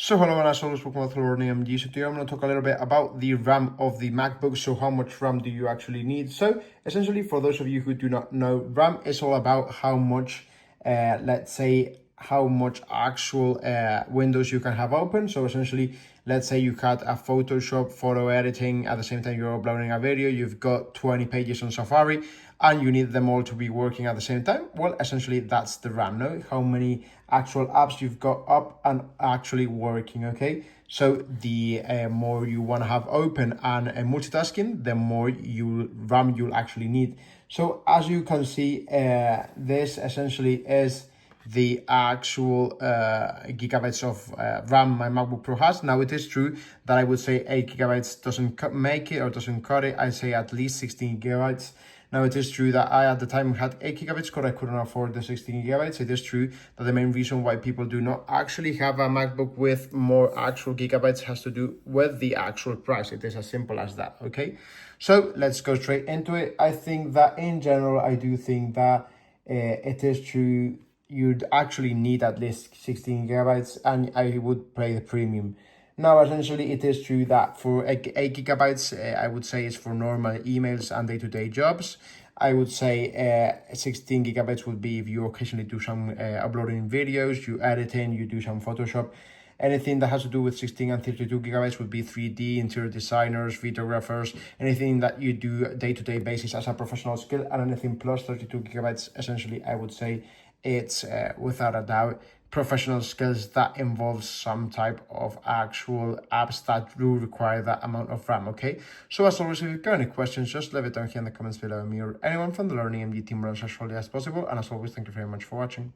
So hello and as always, welcome to Learning MD. So today I'm going to talk a little bit about the RAM of the MacBook. So how much RAM do you actually need? So essentially, for those of you who do not know, RAM is all about how much, let's say, how much actual windows you can have open. So essentially, let's say you had a Photoshop photo editing at the same time you're uploading a video, you've got 20 pages on Safari and you need them all to be working at the same time. Well, essentially that's the RAM, no? How many actual apps you've got up and actually working, okay? So the more you want to have open and multitasking, the more RAM you'll actually need. So as you can see, this essentially is the actual gigabytes of RAM my MacBook Pro has. Now it is true that I would say 8 gigabytes doesn't make it or doesn't cut it. I say at least 16 gigabytes. Now it is true that I at the time had 8 gigabytes because I couldn't afford the 16 gigabytes. It is true that the main reason why people do not actually have a MacBook with more actual gigabytes has to do with the actual price. It is as simple as that, okay? So let's go straight into it. I think that in general, I do think that it is true you'd actually need at least 16 gigabytes and I would pay the premium. Now, essentially, it is true that for 8 gigabytes, I would say it's for normal emails and day-to-day jobs. I would say 16 gigabytes would be if you occasionally do some uploading videos, you editing, you do some Photoshop. Anything that has to do with 16 and 32 gigabytes would be 3D, interior designers, videographers, anything that you do day-to-day basis as a professional skill, and anything plus 32 gigabytes, essentially, I would say it's without a doubt professional skills that involves some type of actual apps that do require that amount of RAM, okay? So as always, if you've got any questions, just leave it down here in the comments below me or anyone from the Learning MD team will answer as shortly as possible. And as always, thank you very much for watching.